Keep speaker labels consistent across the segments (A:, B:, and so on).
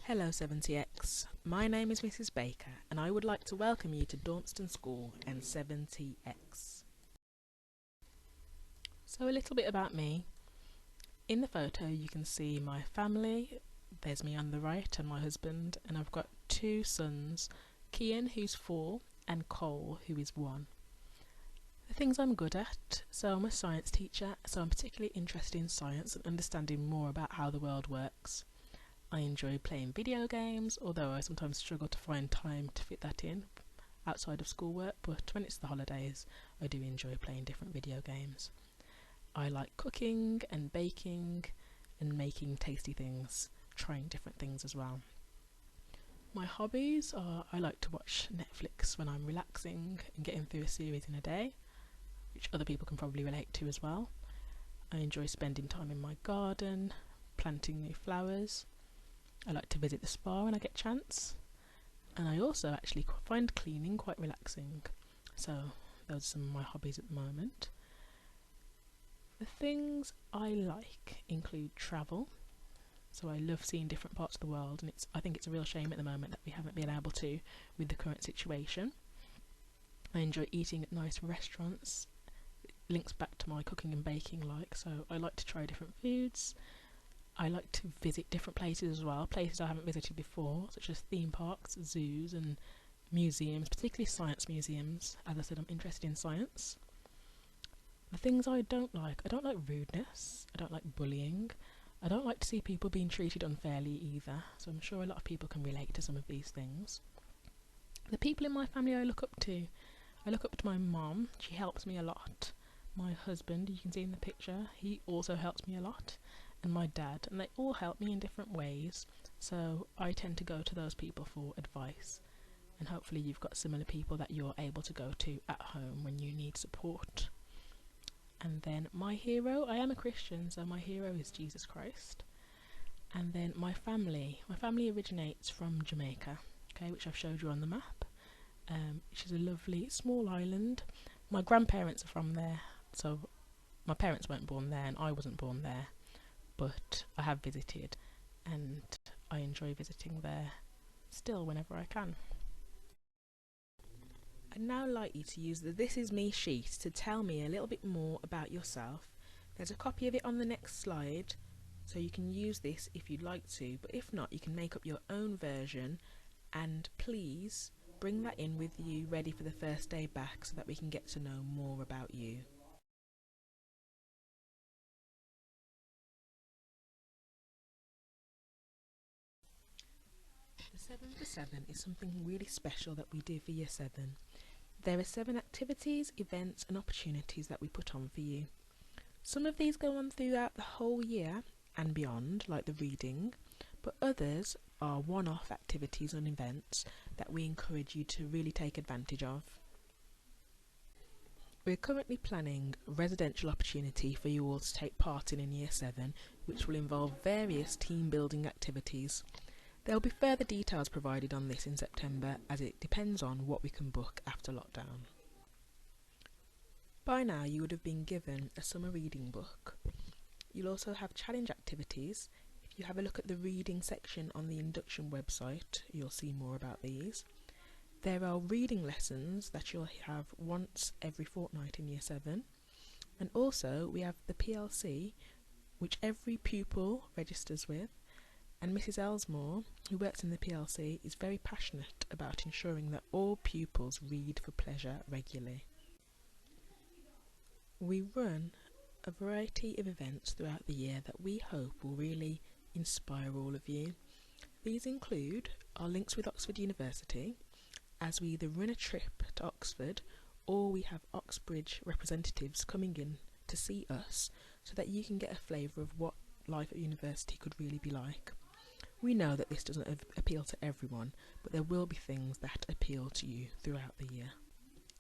A: Hello 70X, my name is Mrs Baker and I would like to welcome you to Dormston School and 70X. So a little bit about me. In the photo you can see my family, there's me on the right and my husband, and I've got two sons, Kian who's 4 and Cole who is 1. The things I'm good at, so I'm a science teacher, so I'm particularly interested in science and understanding more about how the world works. I enjoy playing video games, although I sometimes struggle to find time to fit that in outside of schoolwork, but when it's the holidays I do enjoy playing different video games. I like cooking and baking and making tasty things, trying different things as well. My hobbies are I like to watch Netflix when I'm relaxing and getting through a series in a day, which other people can probably relate to as well. I enjoy spending time in my garden, planting new flowers. I like to visit the spa when I get a chance, and I also actually find cleaning quite relaxing, so those are some of my hobbies at the moment. The things I like include travel, so I love seeing different parts of the world, and I think it's a real shame at the moment that we haven't been able to with the current situation. I enjoy eating at nice restaurants. It links back to my cooking and baking so I like to try different foods. I like to visit different places as well, places I haven't visited before, such as theme parks, zoos and museums, particularly science museums. As I said, I'm interested in science. The things I don't like rudeness, I don't like bullying, I don't like to see people being treated unfairly either, so I'm sure a lot of people can relate to some of these things. The people in my family I look up to my mom, she helps me a lot. My husband, you can see in the picture, he also helps me a lot. And my dad, and they all help me in different ways, so I tend to go to those people for advice, and hopefully you've got similar people that you're able to go to at home when you need support. And then my hero, I am a Christian, so my hero is Jesus Christ. And then my family originates from Jamaica, okay, which I've showed you on the map, which is a lovely small island. My grandparents are from there, so my parents weren't born there and I wasn't born there, but I have visited and I enjoy visiting there still whenever I can. I'd now like you to use the This Is Me sheet to tell me a little bit more about yourself. There's a copy of it on the next slide, so you can use this if you'd like to, but if not you can make up your own version, and please bring that in with you ready for the first day back so that we can get to know more about you. The 7 for 7 is something really special that we do for Year 7. There are 7 activities, events and opportunities that we put on for you. Some of these go on throughout the whole year and beyond, like the reading, but others are one-off activities and events that we encourage you to really take advantage of. We're currently planning a residential opportunity for you all to take part in Year 7, which will involve various team building activities. There will be further details provided on this in September, as it depends on what we can book after lockdown. By now you would have been given a summer reading book. You'll also have challenge activities. If you have a look at the reading section on the induction website, you'll see more about these. There are reading lessons that you'll have once every fortnight in Year 7. And also we have the PLC, which every pupil registers with. And Mrs Elsmore, who works in the PLC, is very passionate about ensuring that all pupils read for pleasure regularly. We run a variety of events throughout the year that we hope will really inspire all of you. These include our links with Oxford University, as we either run a trip to Oxford or we have Oxbridge representatives coming in to see us so that you can get a flavour of what life at university could really be like. We know that this doesn't appeal to everyone, but there will be things that appeal to you throughout the year.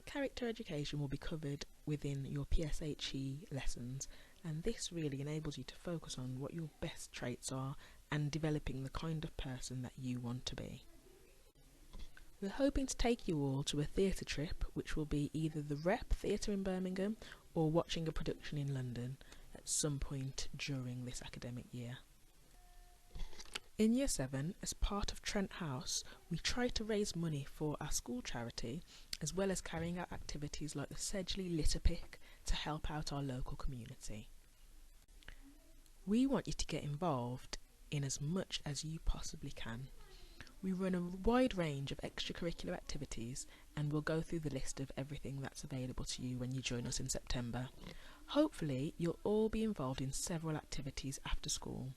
A: Character education will be covered within your PSHE lessons, and this really enables you to focus on what your best traits are and developing the kind of person that you want to be. We're hoping to take you all to a theatre trip, which will be either the Rep Theatre in Birmingham or watching a production in London at some point during this academic year. In Year 7, as part of Trent House, we try to raise money for our school charity, as well as carrying out activities like the Sedgley Litter Pick to help out our local community. We want you to get involved in as much as you possibly can. We run a wide range of extracurricular activities, and we'll go through the list of everything that's available to you when you join us in September. Hopefully, you'll all be involved in several activities after school,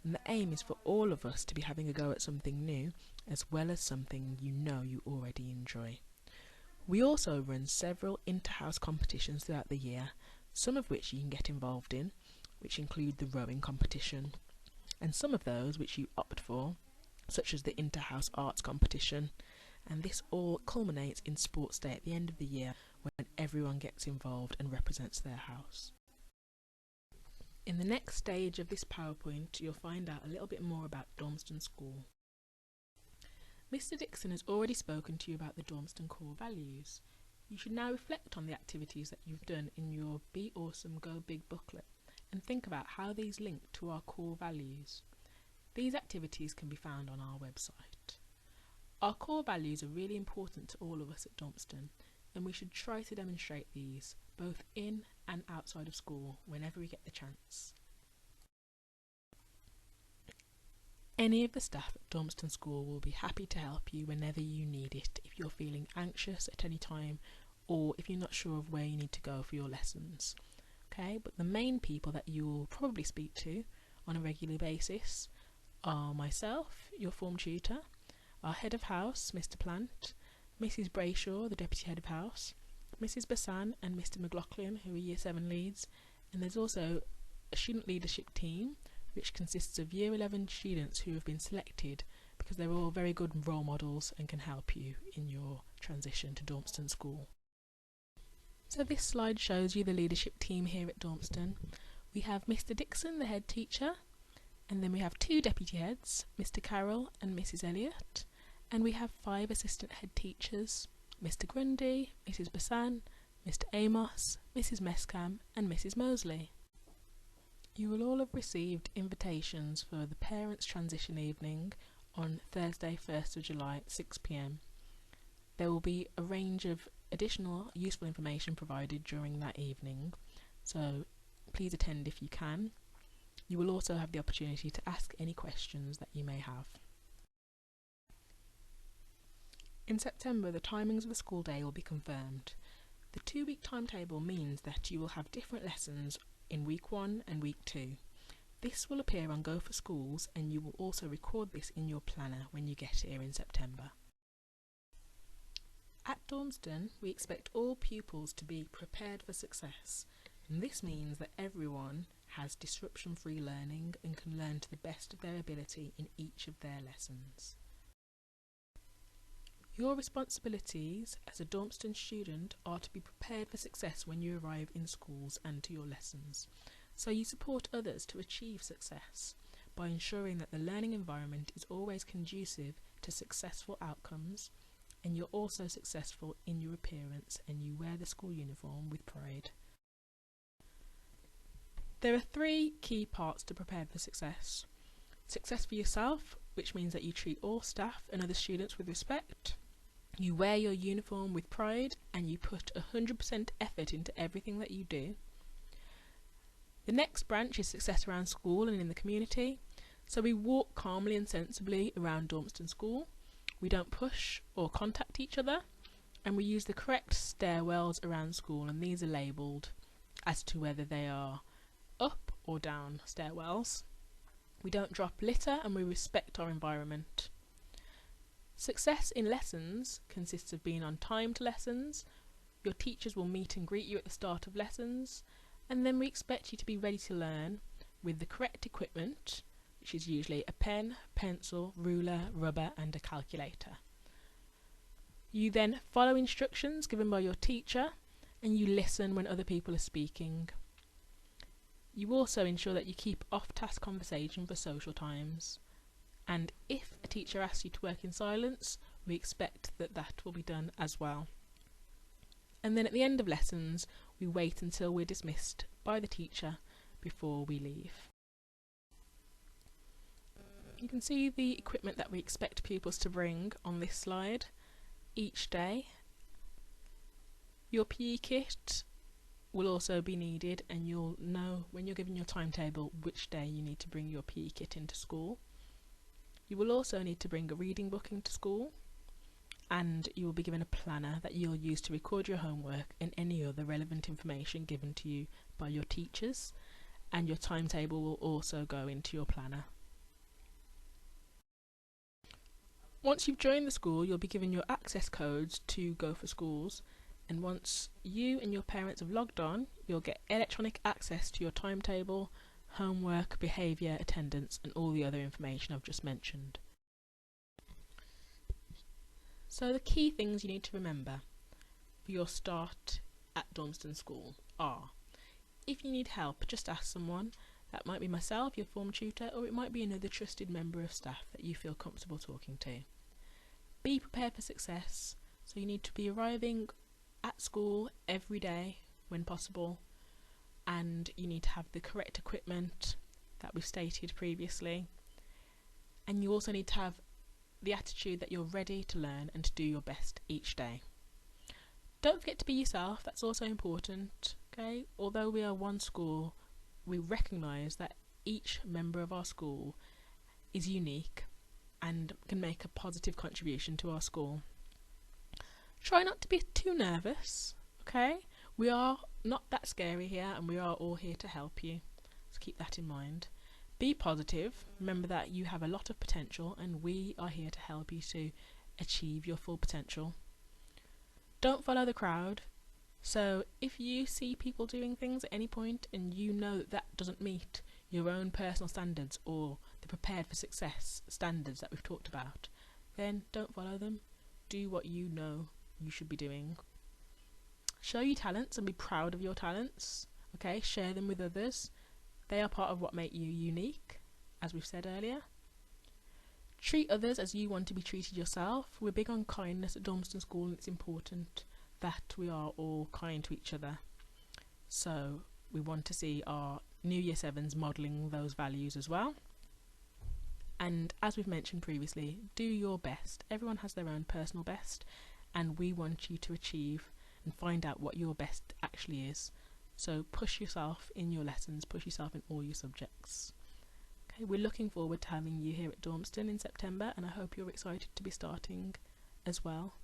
A: and the aim is for all of us to be having a go at something new, as well as something you know you already enjoy. We also run several inter-house competitions throughout the year, some of which you can get involved in, which include the rowing competition, and some of those which you opt for, such as the inter-house arts competition, and this all culminates in sports day at the end of the year when everyone gets involved and represents their house. In the next stage of this PowerPoint, you'll find out a little bit more about Dormston School. Mr. Dixon has already spoken to you about the Dormston core values. You should now reflect on the activities that you've done in your Be Awesome Go Big booklet and think about how these link to our core values. These activities can be found on our website. Our core values are really important to all of us at Dormston, and we should try to demonstrate these both in and outside of school whenever we get the chance. Any of the staff at Dormston School will be happy to help you whenever you need it, if you're feeling anxious at any time or if you're not sure of where you need to go for your lessons. Okay, but the main people that you will probably speak to on a regular basis are myself, your form tutor, our head of house, Mr. Plant, Mrs. Brayshaw, the deputy head of house, Mrs. Bassan and Mr. McLaughlin, who are Year 7 leads, and there's also a student leadership team which consists of Year 11 students who have been selected because they're all very good role models and can help you in your transition to Dormston School. So this slide shows you the leadership team here at Dormston. We have Mr. Dixon, the head teacher, and then we have 2 deputy heads, Mr. Carroll and Mrs. Elliott, and we have 5 assistant head teachers, Mr. Grundy, Mrs. Bassan, Mr. Amos, Mrs. Mescam and Mrs. Mosley. You will all have received invitations for the Parents' Transition Evening on Thursday 1st of July at 6 p.m. There will be a range of additional useful information provided during that evening, so please attend if you can. You will also have the opportunity to ask any questions that you may have. In September, the timings of the school day will be confirmed. The 2-week timetable means that you will have different lessons in week 1 and week 2. This will appear on Go for Schools, and you will also record this in your planner when you get here in September. At Dormston, we expect all pupils to be prepared for success, and this means that everyone has disruption-free learning and can learn to the best of their ability in each of their lessons. Your responsibilities as a Dormston student are to be prepared for success when you arrive in schools and to your lessons, so you support others to achieve success by ensuring that the learning environment is always conducive to successful outcomes, and you're also successful in your appearance and you wear the school uniform with pride. There are 3 key parts to prepare for success. Success for yourself, which means that you treat all staff and other students with respect. You wear your uniform with pride and you put 100% effort into everything that you do. The next branch is success around school and in the community. So we walk calmly and sensibly around Dormston School. We don't push or contact each other, and we use the correct stairwells around school, and these are labelled as to whether they are up or down stairwells. We don't drop litter and we respect our environment. Success in lessons consists of being on time to lessons. Your teachers will meet and greet you at the start of lessons, and then we expect you to be ready to learn with the correct equipment, which is usually a pen, pencil, ruler, rubber and a calculator. You then follow instructions given by your teacher and you listen when other people are speaking. You also ensure that you keep off-task conversation for social times, and if a teacher asks you to work in silence, we expect that that will be done as well. And then at the end of lessons, we wait until we're dismissed by the teacher before we leave. You can see the equipment that we expect pupils to bring on this slide each day. Your PE kit will also be needed, and you'll know when you're given your timetable which day you need to bring your PE kit into school. You will also need to bring a reading book into school, and you will be given a planner that you'll use to record your homework and any other relevant information given to you by your teachers, and your timetable will also go into your planner. Once you've joined the school, you'll be given your access codes to Go for Schools, and once you and your parents have logged on, you'll get electronic access to your timetable, homework, behaviour, attendance, and all the other information I've just mentioned. So the key things you need to remember for your start at Dormston School are: if you need help, just ask someone. That might be myself, your form tutor, or it might be another trusted member of staff that you feel comfortable talking to. Be prepared for success, so you need to be arriving at school every day when possible, and you need to have the correct equipment that we've stated previously, and you also need to have the attitude that you're ready to learn and to do your best each day. Don't forget to be yourself, that's also important, okay? Although we are one school, we recognise that each member of our school is unique and can make a positive contribution to our school. Try not to be too nervous, okay? We are not that scary here, and we are all here to help you, so keep that in mind. Be positive, remember that you have a lot of potential and we are here to help you to achieve your full potential. Don't follow the crowd. So if you see people doing things at any point and you know that that doesn't meet your own personal standards or the prepared for success standards that we've talked about, then don't follow them. Do what you know you should be doing. Show your talents and be proud of your talents, okay? Share them with others. They are part of what make you unique, as we've said earlier. Treat others as you want to be treated yourself. We're big on kindness at Dormston School, and it's important that we are all kind to each other. So we want to see our new Year 7s modelling those values as well. And as we've mentioned previously, do your best. Everyone has their own personal best, and we want you to achieve and find out what your best actually is. So push yourself in your lessons, push yourself in all your subjects. Okay, we're looking forward to having you here at Dormston in September, and I hope you're excited to be starting as well.